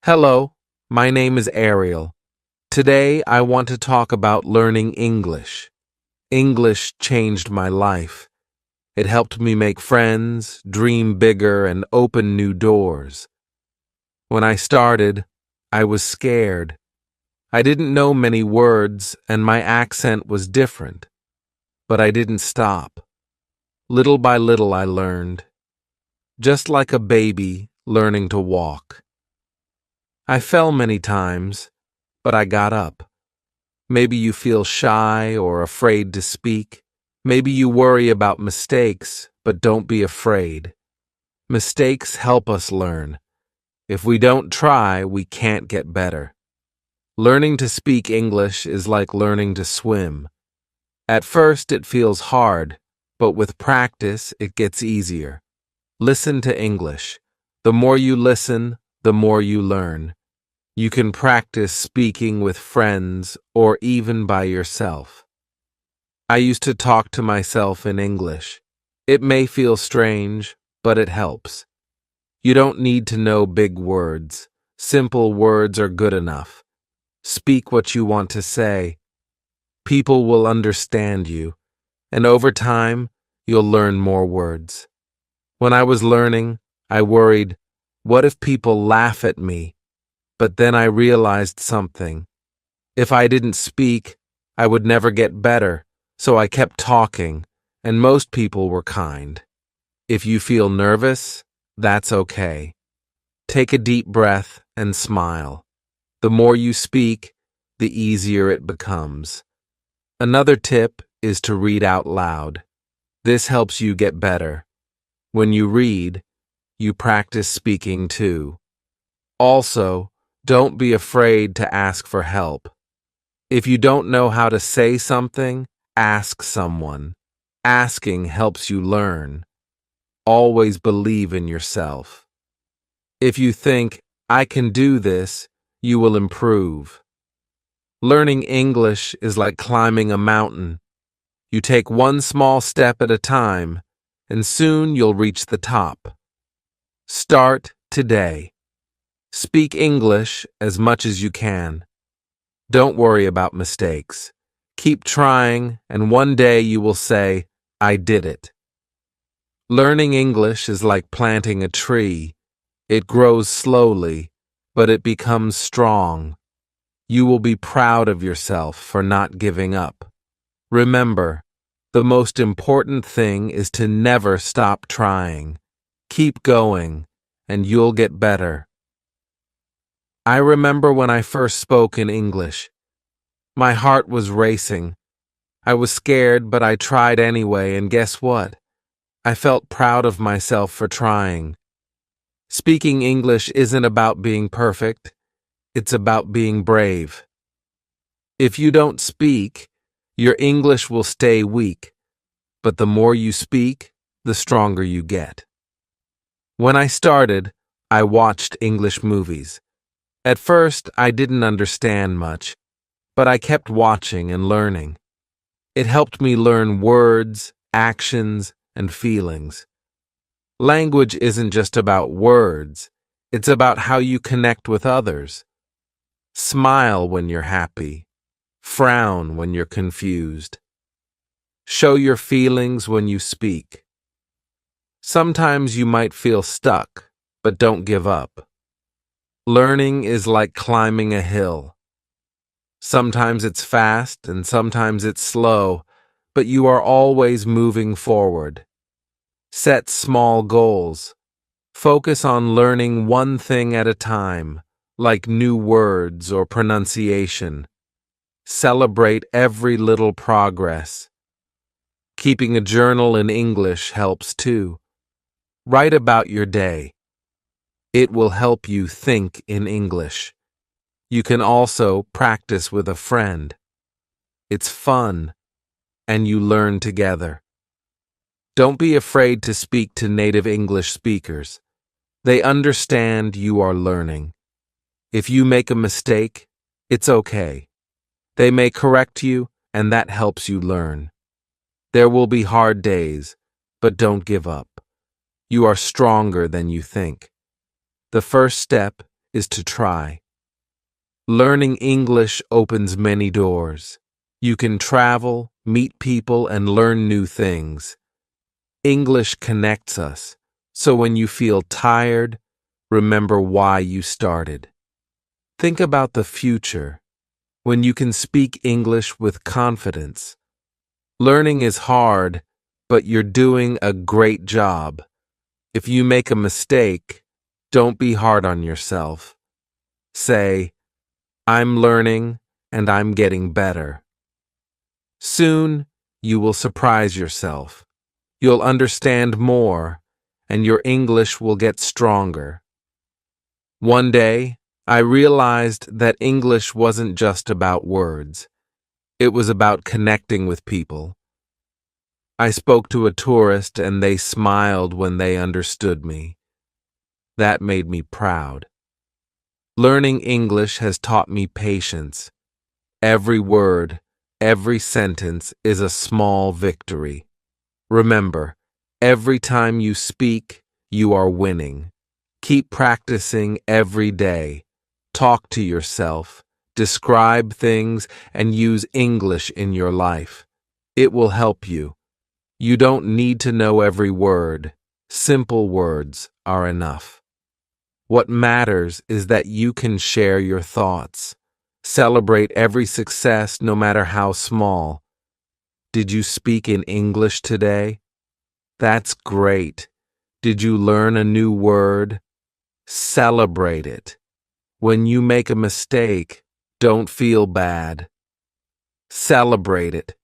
Hello, my name is Ariel. Today I want to talk about learning English. English changed my life. It helped me make friends, dream bigger, and open new doors. When I started, I was scared. I didn't know many words, and my accent was different. But I didn't stop. Little by little I learned. Just like a baby learning to walk. I fell many times, but I got up. Maybe you feel shy or afraid to speak. Maybe you worry about mistakes, but don't be afraid. Mistakes help us learn. If we don't try, we can't get better. Learning to speak English is like learning to swim. At first, it feels hard, but with practice, it gets easier. Listen to English. The more you listen, the more you learn. You can practice speaking with friends or even by yourself. I used to talk to myself in English. It may feel strange, but it helps. You don't need to know big words. Simple words are good enough. Speak what you want to say. People will understand you, and over time, you'll learn more words. When I was learning, I worried, what if people laugh at me? But then I realized something. If I didn't speak, I would never get better, so I kept talking, and most people were kind. If you feel nervous, that's okay. Take a deep breath and smile. The more you speak, the easier it becomes. Another tip is to read out loud. This helps you get better. When you read, you practice speaking too. Also, don't be afraid to ask for help. If you don't know how to say something, ask someone. Asking helps you learn. Always believe in yourself. If you think, I can do this, you will improve. Learning English is like climbing a mountain. You take one small step at a time, and soon you'll reach the top. Start today. Speak English as much as you can. Don't worry about mistakes. Keep trying, and one day you will say, I did it. Learning English is like planting a tree. It grows slowly, but it becomes strong. You will be proud of yourself for not giving up. Remember, the most important thing is to never stop trying. Keep going, and you'll get better. I remember when I first spoke in English. My heart was racing. I was scared, but I tried anyway, and guess what? I felt proud of myself for trying. Speaking English isn't about being perfect. It's about being brave. If you don't speak, your English will stay weak, but the more you speak, the stronger you get. When I started, I watched English movies. At first, I didn't understand much, but I kept watching and learning. It helped me learn words, actions, and feelings. Language isn't just about words, it's about how you connect with others. Smile when you're happy. Frown when you're confused. Show your feelings when you speak. Sometimes you might feel stuck, but don't give up. Learning is like climbing a hill. Sometimes it's fast and sometimes it's slow, but you are always moving forward. Set small goals. Focus on learning one thing at a time, like new words or pronunciation. Celebrate every little progress. Keeping a journal in English helps too. Write about your day. It will help you think in English. You can also practice with a friend. It's fun, and you learn together. Don't be afraid to speak to native English speakers. They understand you are learning. If you make a mistake, it's okay. They may correct you, and that helps you learn. There will be hard days, but don't give up. You are stronger than you think. The first step is to try. Learning English opens many doors. You can travel, meet people, and learn new things. English connects us, so when you feel tired, remember why you started. Think about the future, when you can speak English with confidence. Learning is hard, but you're doing a great job. If you make a mistake, don't be hard on yourself. Say, I'm learning and I'm getting better. Soon, you will surprise yourself. You'll understand more, and your English will get stronger. One day, I realized that English wasn't just about words. It was about connecting with people. I spoke to a tourist and they smiled when they understood me. That made me proud. Learning English has taught me patience. Every word, every sentence is a small victory. Remember, every time you speak, you are winning. Keep practicing every day. Talk to yourself, describe things, and use English in your life. It will help you. You don't need to know every word. Simple words are enough. What matters is that you can share your thoughts. Celebrate every success, no matter how small. Did you speak in English today? That's great. Did you learn a new word? Celebrate it. When you make a mistake, don't feel bad. Celebrate it.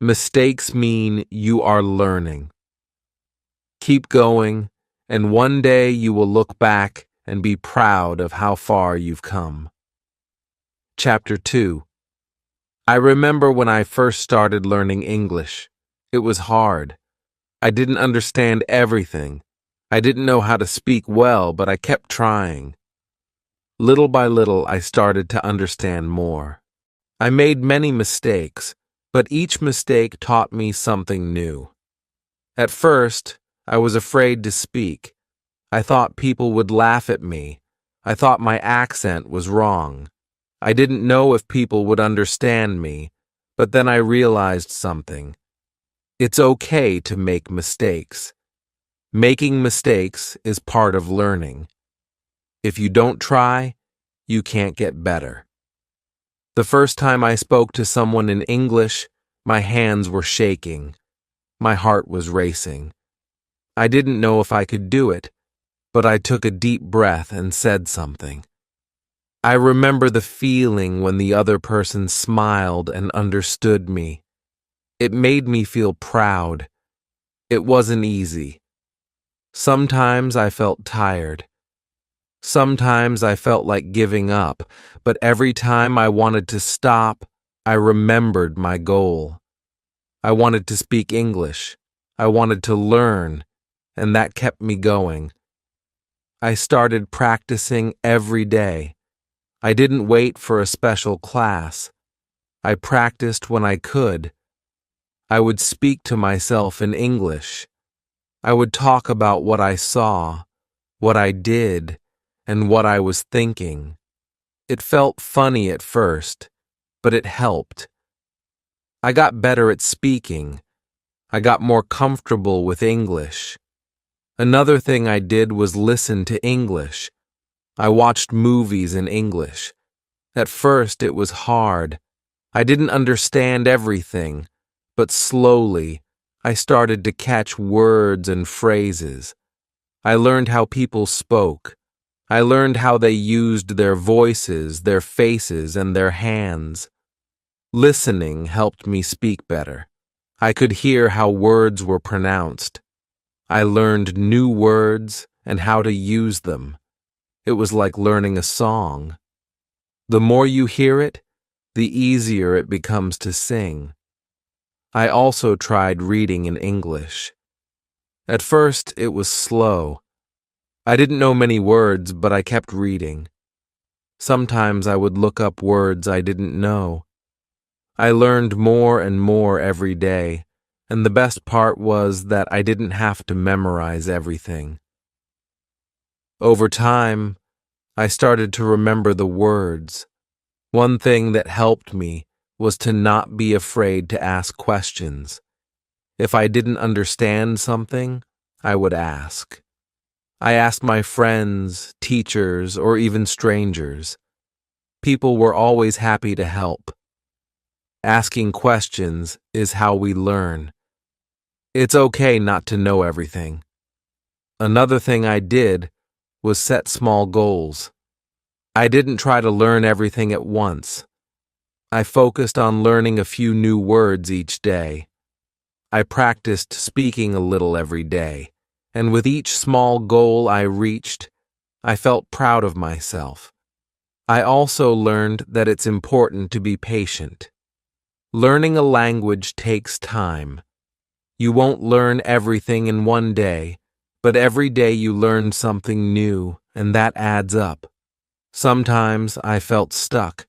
Mistakes mean you are learning. Keep going, and one day you will look back and be proud of how far you've come. Chapter 2. I remember when I first started learning English. It was hard. I didn't understand everything. I didn't know how to speak well, but I kept trying. Little by little, I started to understand more. I made many mistakes, but each mistake taught me something new. At first, I was afraid to speak. I thought people would laugh at me. I thought my accent was wrong. I didn't know if people would understand me, but then I realized something. It's okay to make mistakes. Making mistakes is part of learning. If you don't try, you can't get better. The first time I spoke to someone in English, my hands were shaking. My heart was racing. I didn't know if I could do it, but I took a deep breath and said something. I remember the feeling when the other person smiled and understood me. It made me feel proud. It wasn't easy. Sometimes I felt tired. Sometimes I felt like giving up, but every time I wanted to stop, I remembered my goal. I wanted to speak English. I wanted to learn, and that kept me going. I started practicing every day. I didn't wait for a special class. I practiced when I could. I would speak to myself in English. I would talk about what I saw, what I did, and what I was thinking. It felt funny at first, but it helped. I got better at speaking. I got more comfortable with English. Another thing I did was listen to English. I watched movies in English. At first, it was hard. I didn't understand everything, but slowly, I started to catch words and phrases. I learned how people spoke. I learned how they used their voices, their faces, and their hands. Listening helped me speak better. I could hear how words were pronounced. I learned new words and how to use them. It was like learning a song. The more you hear it, the easier it becomes to sing. I also tried reading in English. At first, it was slow. I didn't know many words, but I kept reading. Sometimes I would look up words I didn't know. I learned more and more every day, and the best part was that I didn't have to memorize everything. Over time, I started to remember the words. One thing that helped me was to not be afraid to ask questions. If I didn't understand something, I would ask. I asked my friends, teachers, or even strangers. People were always happy to help. Asking questions is how we learn. It's okay not to know everything. Another thing I did was set small goals. I didn't try to learn everything at once. I focused on learning a few new words each day. I practiced speaking a little every day, and with each small goal I reached, I felt proud of myself. I also learned that it's important to be patient. Learning a language takes time. You won't learn everything in one day, but every day you learn something new, and that adds up. Sometimes I felt stuck.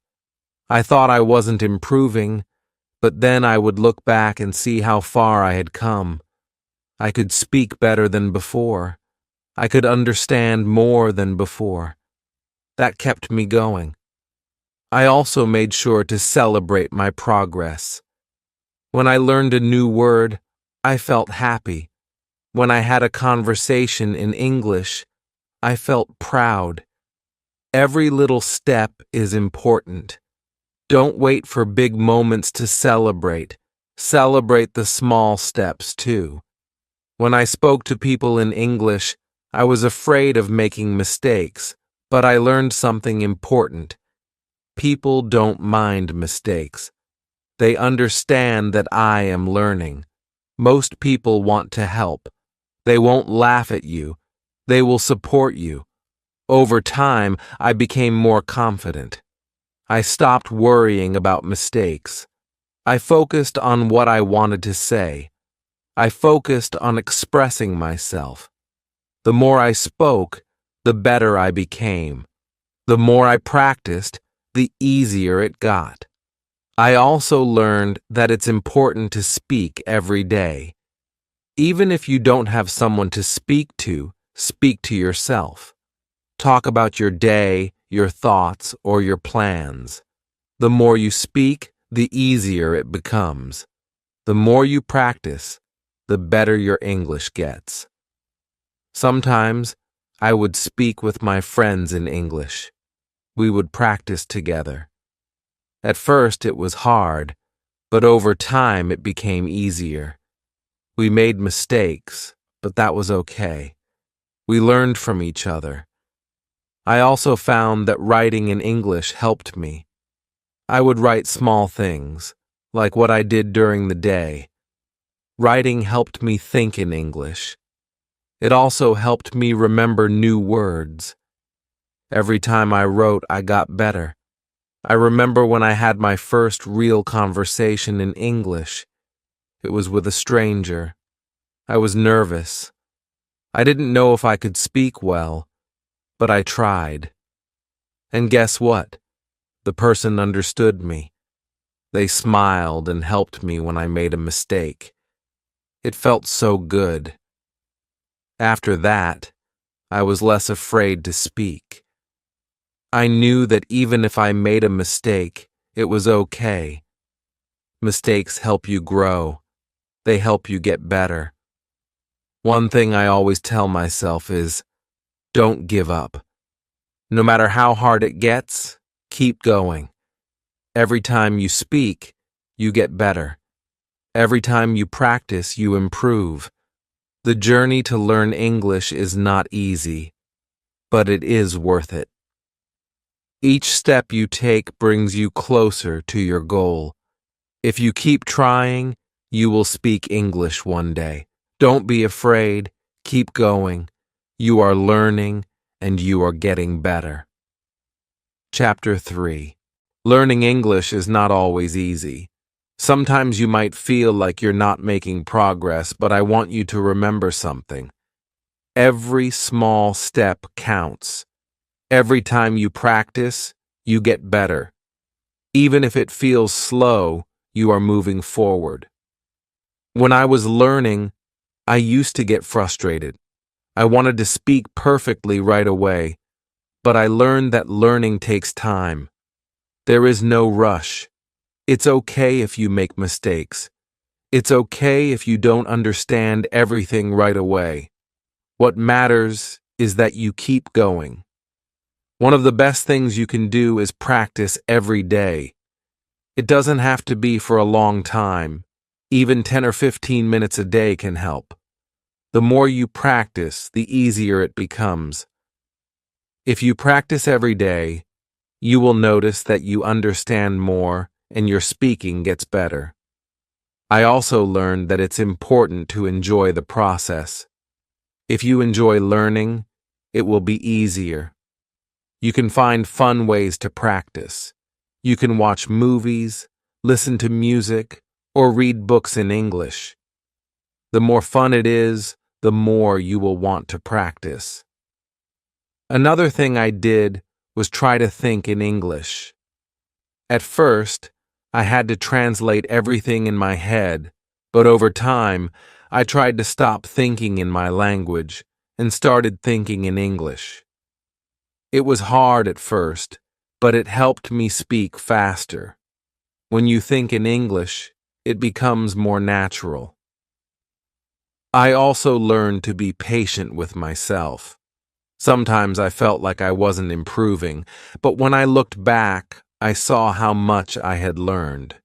I thought I wasn't improving, but then I would look back and see how far I had come. I could speak better than before. I could understand more than before. That kept me going. I also made sure to celebrate my progress. When I learned a new word, I felt happy. When I had a conversation in English, I felt proud. Every little step is important. Don't wait for big moments to celebrate. Celebrate the small steps too. When I spoke to people in English, I was afraid of making mistakes, but I learned something important. People don't mind mistakes. They understand that I am learning. Most people want to help. They won't laugh at you. They will support you. Over time, I became more confident. I stopped worrying about mistakes. I focused on what I wanted to say. I focused on expressing myself. The more I spoke, the better I became. The more I practiced, the easier it got. I also learned that it's important to speak every day. Even if you don't have someone to speak to yourself. Talk about your day, your thoughts, or your plans. The more you speak, the easier it becomes. The more you practice, the better your English gets. Sometimes I would speak with my friends in English. We would practice together. At first it was hard, but over time it became easier. We made mistakes, but that was okay. We learned from each other. I also found that writing in English helped me. I would write small things, like what I did during the day. Writing helped me think in English. It also helped me remember new words. Every time I wrote, I got better. I remember when I had my first real conversation in English. It was with a stranger. I was nervous. I didn't know if I could speak well, but I tried. And guess what? The person understood me. They smiled and helped me when I made a mistake. It felt so good. After that, I was less afraid to speak. I knew that even if I made a mistake, it was okay. Mistakes help you grow. They help you get better. One thing I always tell myself is, don't give up. No matter how hard it gets, keep going. Every time you speak, you get better. Every time you practice, you improve. The journey to learn English is not easy, but it is worth it. Each step you take brings you closer to your goal. If you keep trying, you will speak English one day. Don't be afraid. Keep going. You are learning, and you are getting better. Chapter 3. Learning English is not always easy. Sometimes you might feel like you're not making progress, but I want you to remember something. Every small step counts. Every time you practice, you get better. Even if it feels slow, you are moving forward. When I was learning, I used to get frustrated. I wanted to speak perfectly right away. but I learned that learning takes time. There is no rush. It's okay if you make mistakes. It's okay if you don't understand everything right away. What matters is that you keep going. One of the best things you can do is practice every day. It doesn't have to be for a long time. Even 10 or 15 minutes a day can help. The more you practice, the easier it becomes. If you practice every day, you will notice that you understand more and your speaking gets better. I also learned that it's important to enjoy the process. If you enjoy learning, it will be easier. You can find fun ways to practice. You can watch movies, listen to music, or read books in English. The more fun it is, the more you will want to practice. Another thing I did was try to think in English. At first, I had to translate everything in my head, but over time, I tried to stop thinking in my language and started thinking in English. It was hard at first, but it helped me speak faster. When you think in English, it becomes more natural. I also learned to be patient with myself. Sometimes I felt like I wasn't improving, but when I looked back, I saw how much I had learned.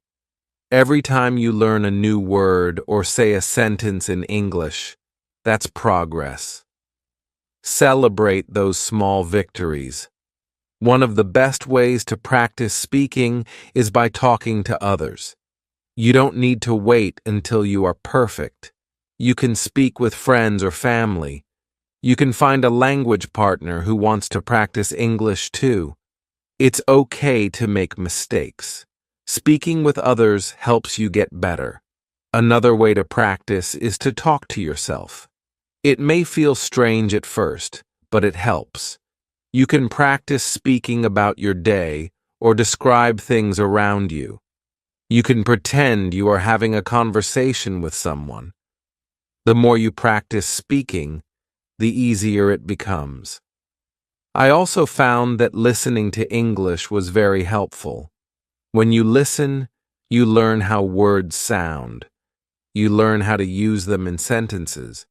Every time you learn a new word or say a sentence in English, that's progress. Celebrate those small victories. One of the best ways to practice speaking is by talking to others. You don't need to wait until you are perfect. You can speak with friends or family. You can find a language partner who wants to practice English too. It's okay to make mistakes. Speaking with others helps you get better. Another way to practice is to talk to yourself. It may feel strange at first, but it helps. You can practice speaking about your day or describe things around you. You can pretend you are having a conversation with someone. The more you practice speaking, the easier it becomes. I also found that listening to English was very helpful. When you listen, you learn how words sound. You learn how to use them in sentences.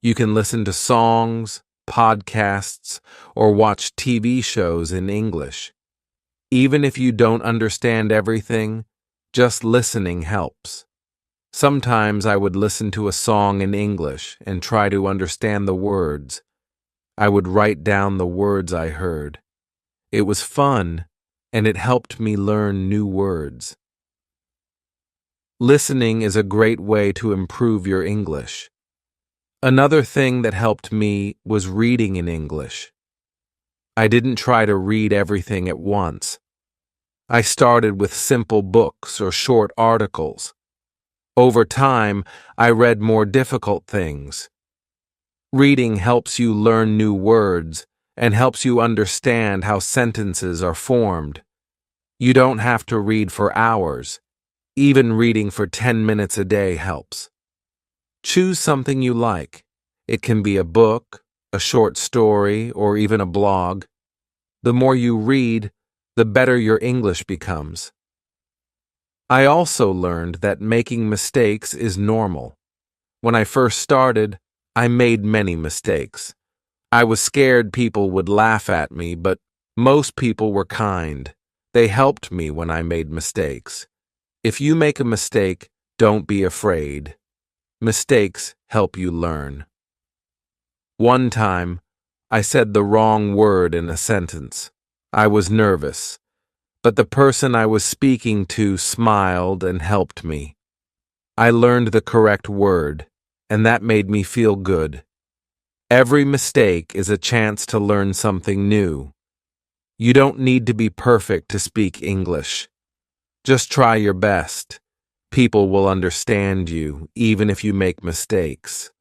You can listen to songs, podcasts, or watch TV shows in English. Even if you don't understand everything, just listening helps. Sometimes I would listen to a song in English and try to understand the words. I would write down the words I heard. It was fun, and it helped me learn new words. Listening is a great way to improve your English. Another thing that helped me was reading in English. I didn't try to read everything at once. I started with simple books or short articles. Over time, I read more difficult things. Reading helps you learn new words and helps you understand how sentences are formed. You don't have to read for hours. Even reading for 10 minutes a day helps. Choose something you like. It can be a book, a short story, or even a blog. The more you read, the better your English becomes. I also learned that making mistakes is normal. When I first started, I made many mistakes. I was scared people would laugh at me, but most people were kind. They helped me when I made mistakes. If you make a mistake, don't be afraid. Mistakes help you learn. One time, I said the wrong word in a sentence. I was nervous, but the person I was speaking to smiled and helped me. I learned the correct word, and that made me feel good. Every mistake is a chance to learn something new. You don't need to be perfect to speak English. Just try your best. People will understand you, even if you make mistakes.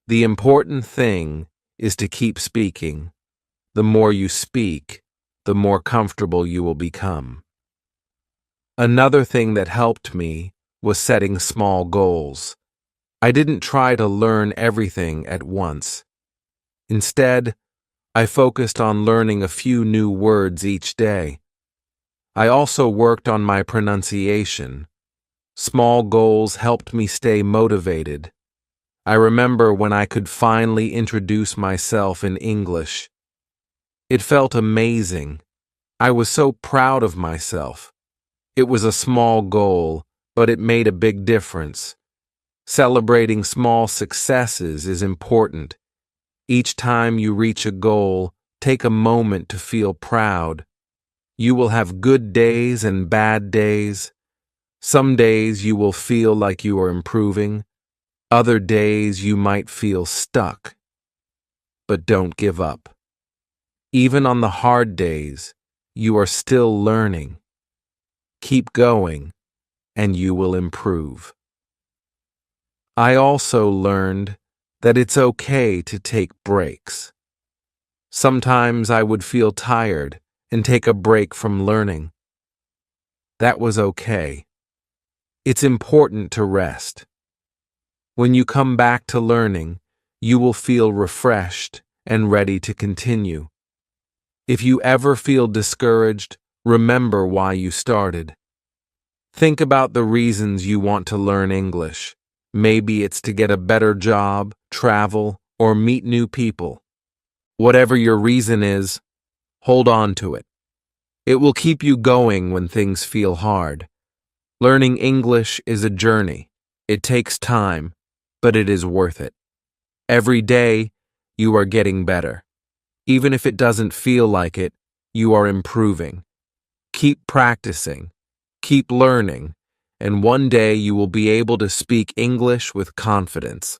The important thing is to keep speaking. The more you speak, the more comfortable you will become. Another thing that helped me was setting small goals. I didn't try to learn everything at once. Instead, I focused on learning a few new words each day. I also worked on my pronunciation. Small goals helped me stay motivated. I remember when I could finally introduce myself in English. It felt amazing. I was so proud of myself. It was a small goal, but it made a big difference. Celebrating small successes is important. Each time you reach a goal, take a moment to feel proud. You will have good days and bad days. Some days you will feel like you are improving. Other days you might feel stuck. But don't give up. Even on the hard days, you are still learning. Keep going, and you will improve. I also learned that it's okay to take breaks. Sometimes I would feel tired and take a break from learning. That was okay. It's important to rest. When you come back to learning, you will feel refreshed and ready to continue. If you ever feel discouraged, remember why you started. Think about the reasons you want to learn English. Maybe it's to get a better job, travel, or meet new people. Whatever your reason is, hold on to it. It will keep you going when things feel hard. Learning English is a journey. It takes time, but it is worth it. Every day, you are getting better. Even if it doesn't feel like it, you are improving. Keep practicing, keep learning, and one day you will be able to speak English with confidence.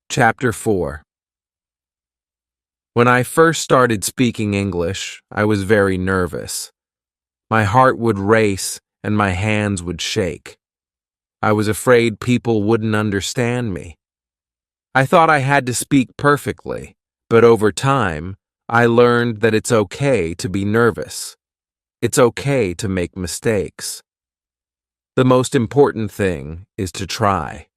Chapter 4. When I first started speaking English, I was very nervous. My heart would race and my hands would shake. I was afraid people wouldn't understand me. I thought I had to speak perfectly, but over time, I learned that it's okay to be nervous. It's okay to make mistakes. The most important thing is to try.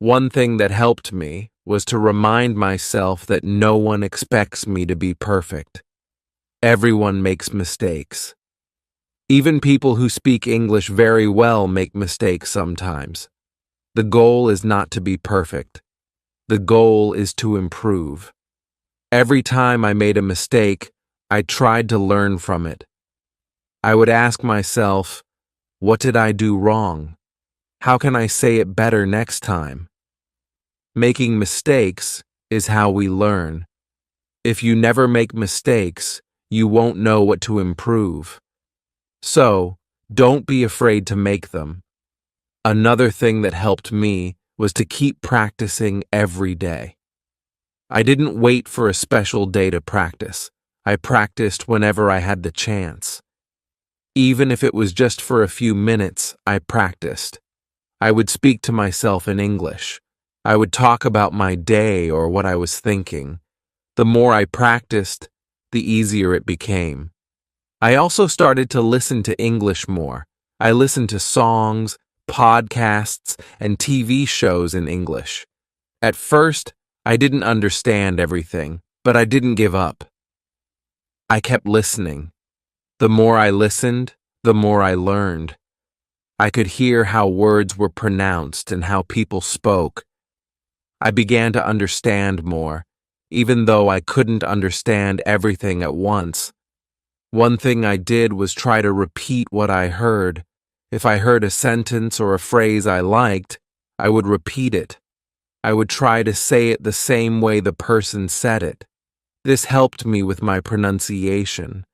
One thing that helped me was to remind myself that no one expects me to be perfect. Everyone makes mistakes. Even people who speak English very well make mistakes sometimes. The goal is not to be perfect. The goal is to improve. Every time I made a mistake, I tried to learn from it. I would ask myself, what did I do wrong? How can I say it better next time? Making mistakes is how we learn. If you never make mistakes, you won't know what to improve. So, don't be afraid to make them. Another thing that helped me was to keep practicing every day. I didn't wait for a special day to practice. I practiced whenever I had the chance. Even if it was just for a few minutes, I practiced. I would speak to myself in English. I would talk about my day or what I was thinking. The more I practiced, the easier it became. I also started to listen to English more. I listened to songs, podcasts, and TV shows in English. At first, I didn't understand everything, but I didn't give up. I kept listening. The more I listened, the more I learned. I could hear how words were pronounced and how people spoke. I began to understand more, even though I couldn't understand everything at once. One thing I did was try to repeat what I heard. If I heard a sentence or a phrase I liked, I would repeat it. I would try to say it the same way the person said it. This helped me with my pronunciation.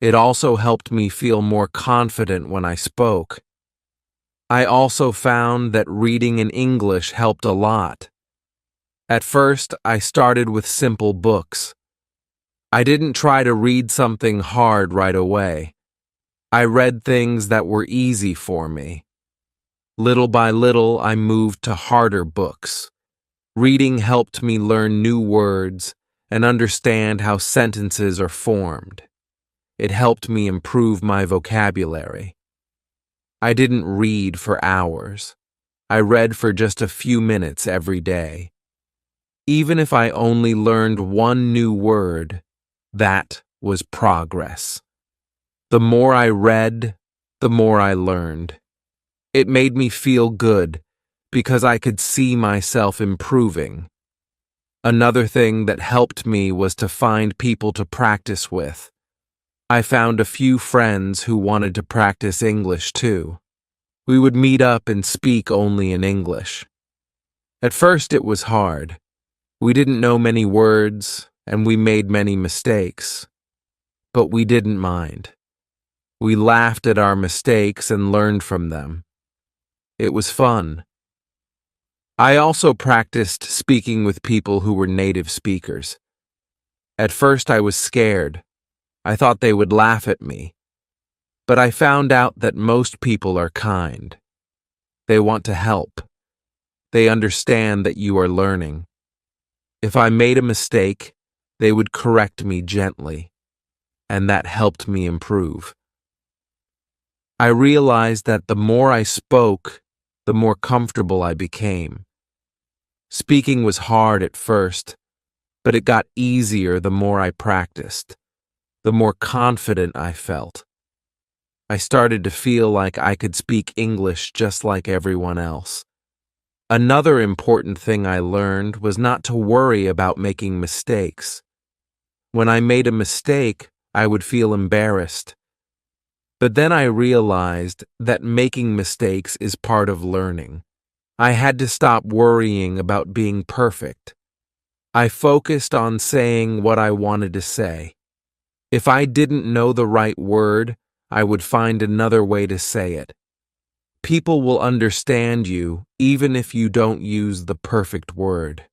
It also helped me feel more confident when I spoke. I also found that reading in English helped a lot. At first, I started with simple books. I didn't try to read something hard right away. I read things that were easy for me. Little by little, I moved to harder books. Reading helped me learn new words and understand how sentences are formed. It helped me improve my vocabulary. I didn't read for hours. I read for just a few minutes every day. Even if I only learned one new word, that was progress. The more I read, the more I learned. It made me feel good because I could see myself improving. Another thing that helped me was to find people to practice with. I found a few friends who wanted to practice English too. We would meet up and speak only in English. At first it was hard. We didn't know many words, and we made many mistakes. But we didn't mind. We laughed at our mistakes and learned from them. It was fun. I also practiced speaking with people who were native speakers. At first I was scared. I thought they would laugh at me. But I found out that most people are kind. They want to help. They understand that you are learning. If I made a mistake, they would correct me gently, and that helped me improve. I realized that the more I spoke, the more comfortable I became. Speaking was hard at first, but it got easier the more I practiced, the more confident I felt. I started to feel like I could speak English just like everyone else. Another important thing I learned was not to worry about making mistakes. When I made a mistake, I would feel embarrassed. But then I realized that making mistakes is part of learning. I had to stop worrying about being perfect. I focused on saying what I wanted to say. If I didn't know the right word, I would find another way to say it. People will understand you even if you don't use the perfect word.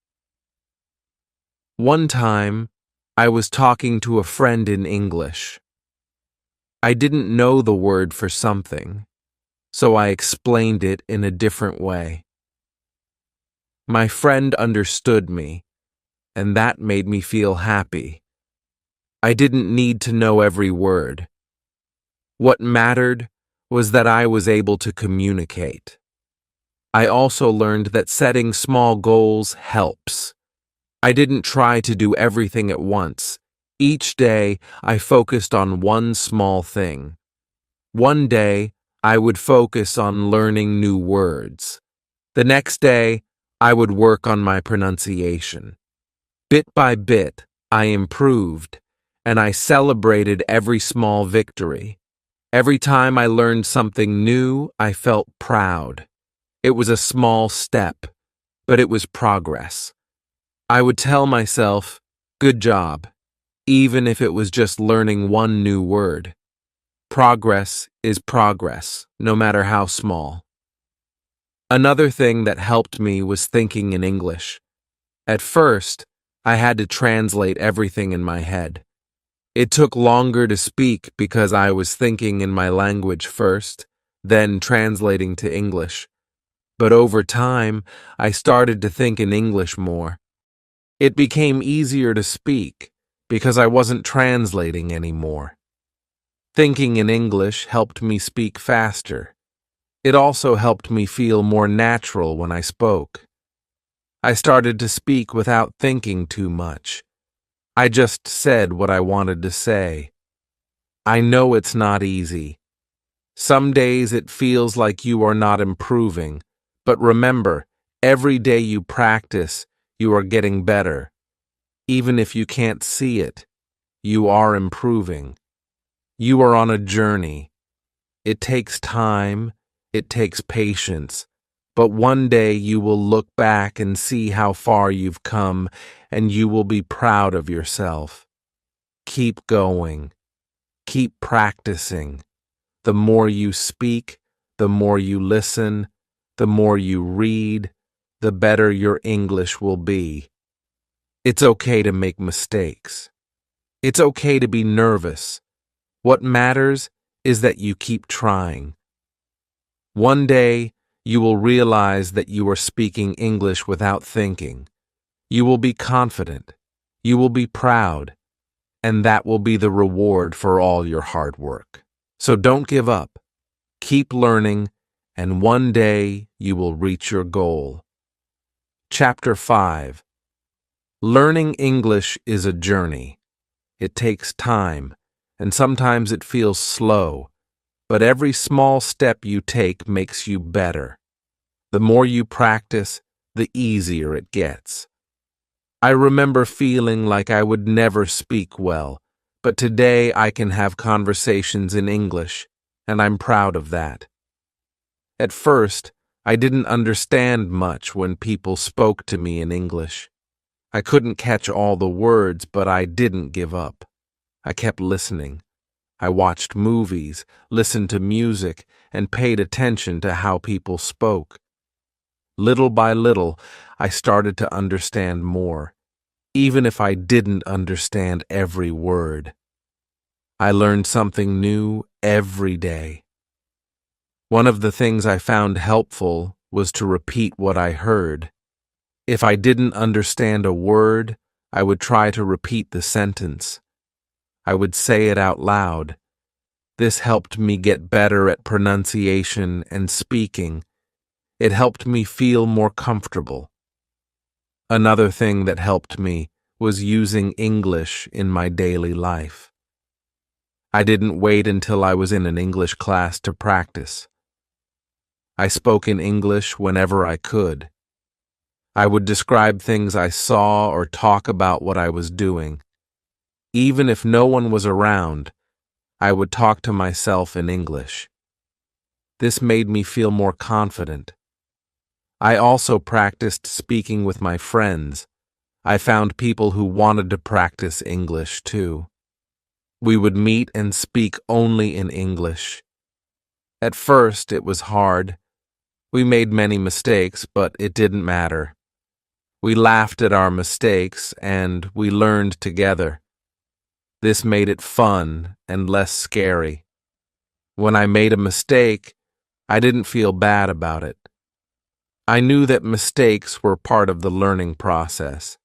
One time, I was talking to a friend in English. I didn't know the word for something, so I explained it in a different way. My friend understood me, and that made me feel happy. I didn't need to know every word. What mattered was that I was able to communicate. I also learned that setting small goals helps. I didn't try to do everything at once. Each day, I focused on one small thing. One day, I would focus on learning new words. The next day, I would work on my pronunciation. Bit by bit, I improved, and I celebrated every small victory. Every time I learned something new, I felt proud. It was a small step, but it was progress. I would tell myself, "Good job," even if it was just learning one new word. Progress is progress, no matter how small. Another thing that helped me was thinking in English. At first, I had to translate everything in my head. It took longer to speak because I was thinking in my language first, then translating to English. But over time, I started to think in English more. It became easier to speak because I wasn't translating anymore. Thinking in English helped me speak faster. It also helped me feel more natural when I spoke. I started to speak without thinking too much. I just said what I wanted to say. I know it's not easy. Some days it feels like you are not improving, but remember, every day you practice, you are getting better. Even if you can't see it, you are improving. You are on a journey. It takes time, it takes patience, but one day you will look back and see how far you've come, and you will be proud of yourself. Keep going. Keep practicing. The more you speak, the more you listen, the more you read, the better your English will be. It's okay to make mistakes. It's okay to be nervous. What matters is that you keep trying. One day, you will realize that you are speaking English without thinking. You will be confident. You will be proud. And that will be the reward for all your hard work. So don't give up. Keep learning, and one day you will reach your goal. Chapter 5. Learning English is a journey. It takes time, and sometimes it feels slow, but every small step you take makes you better. The more you practice, the easier it gets. I remember feeling like I would never speak well, but today I can have conversations in English, and I'm proud of that. At first, I didn't understand much when people spoke to me in English. I couldn't catch all the words, but I didn't give up. I kept listening. I watched movies, listened to music, and paid attention to how people spoke. Little by little, I started to understand more, even if I didn't understand every word. I learned something new every day. One of the things I found helpful was to repeat what I heard. If I didn't understand a word, I would try to repeat the sentence. I would say it out loud. This helped me get better at pronunciation and speaking. It helped me feel more comfortable. Another thing that helped me was using English in my daily life. I didn't wait until I was in an English class to practice. I spoke in English whenever I could. I would describe things I saw or talk about what I was doing. Even if no one was around, I would talk to myself in English. This made me feel more confident. I also practiced speaking with my friends. I found people who wanted to practice English too. We would meet and speak only in English. At first, it was hard. We made many mistakes, but it didn't matter. We laughed at our mistakes and we learned together. This made it fun and less scary. When I made a mistake, I didn't feel bad about it. I knew that mistakes were part of the learning process.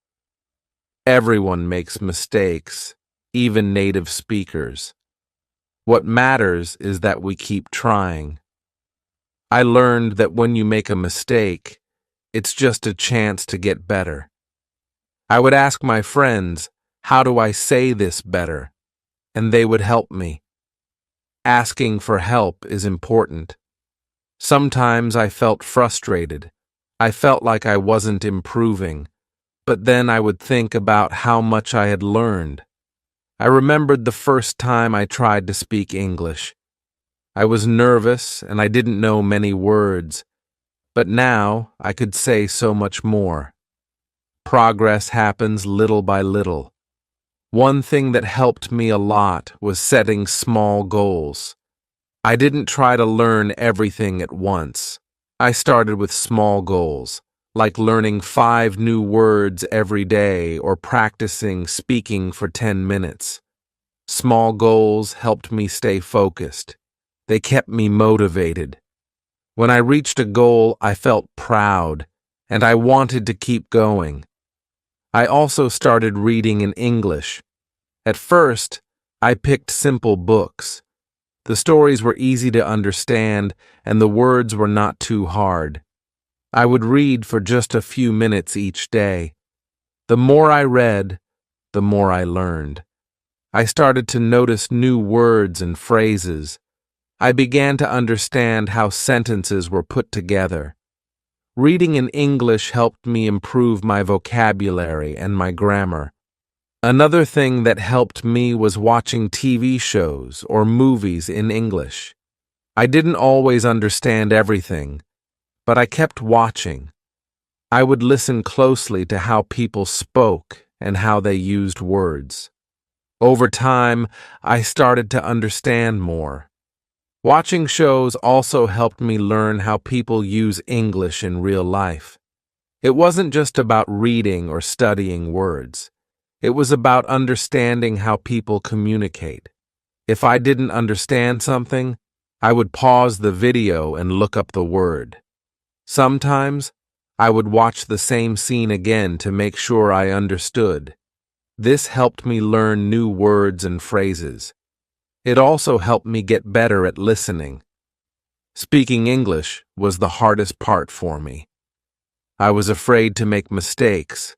Everyone makes mistakes, even native speakers. What matters is that we keep trying. I learned that when you make a mistake, it's just a chance to get better. I would ask my friends, how do I say this better? And they would help me. Asking for help is important. Sometimes I felt frustrated. I felt like I wasn't improving, but then I would think about how much I had learned. I remembered the first time I tried to speak English. I was nervous and I didn't know many words, but now I could say so much more. Progress happens little by little. One thing that helped me a lot was setting small goals. I didn't try to learn everything at once. I started with small goals, like learning 5 new words every day or practicing speaking for 10 minutes. Small goals helped me stay focused. They kept me motivated. When I reached a goal, I felt proud, and I wanted to keep going. I also started reading in English. At first, I picked simple books. The stories were easy to understand, and the words were not too hard. I would read for just a few minutes each day. The more I read, the more I learned. I started to notice new words and phrases. I began to understand how sentences were put together. Reading in English helped me improve my vocabulary and my grammar. Another thing that helped me was watching TV shows or movies in English. I didn't always understand everything, but I kept watching. I would listen closely to how people spoke and how they used words. Over time, I started to understand more. Watching shows also helped me learn how people use English in real life. It wasn't just about reading or studying words. It was about understanding how people communicate. If I didn't understand something, I would pause the video and look up the word. Sometimes, I would watch the same scene again to make sure I understood. This helped me learn new words and phrases. It also helped me get better at listening. Speaking English was the hardest part for me. I was afraid to make mistakes.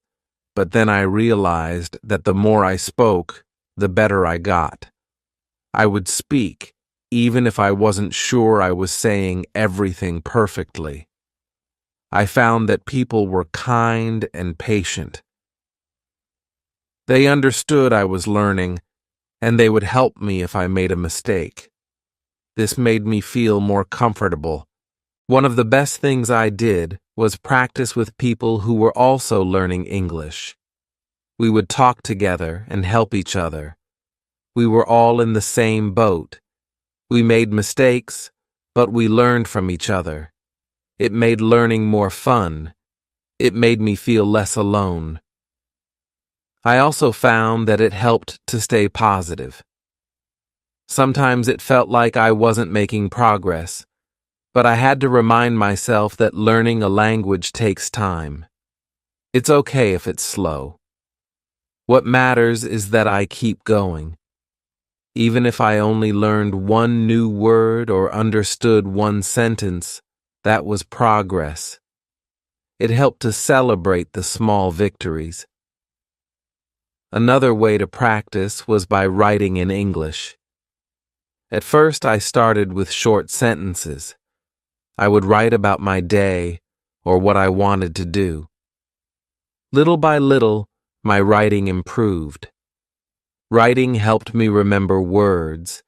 but then I realized that the more I spoke, the better I got. I would speak, even if I wasn't sure I was saying everything perfectly. I found that people were kind and patient. They understood I was learning, and they would help me if I made a mistake. This made me feel more comfortable. One of the best things I did was practice with people who were also learning English. We would talk together and help each other. We were all in the same boat. We made mistakes, but we learned from each other. It made learning more fun. It made me feel less alone. I also found that it helped to stay positive. Sometimes it felt like I wasn't making progress, but I had to remind myself that learning a language takes time. It's okay if it's slow. What matters is that I keep going. Even if I only learned one new word or understood one sentence, that was progress. It helped to celebrate the small victories. Another way to practice was by writing in English. At first, I started with short sentences. I would write about my day or what I wanted to do. Little by little, my writing improved. Writing helped me remember words,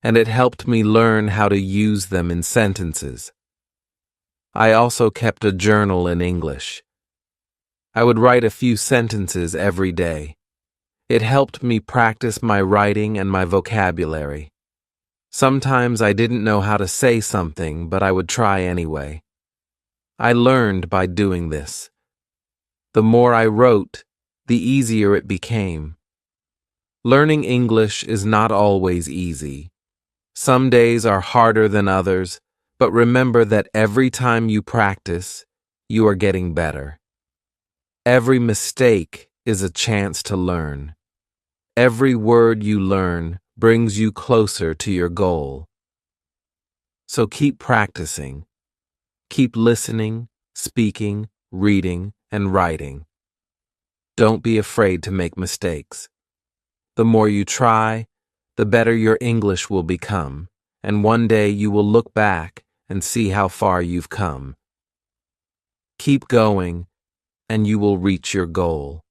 and it helped me learn how to use them in sentences. I also kept a journal in English. I would write a few sentences every day. It helped me practice my writing and my vocabulary. Sometimes I didn't know how to say something, but I would try anyway. I learned by doing this. The more I wrote, the easier it became. Learning English is not always easy. Some days are harder than others, but remember that every time you practice, you are getting better. Every mistake is a chance to learn. Every word you learn brings you closer to your goal. So keep practicing. Keep listening, speaking, reading, and writing. Don't be afraid to make mistakes. The more you try, the better your English will become, and one day you will look back and see how far you've come. Keep going, and you will reach your goal.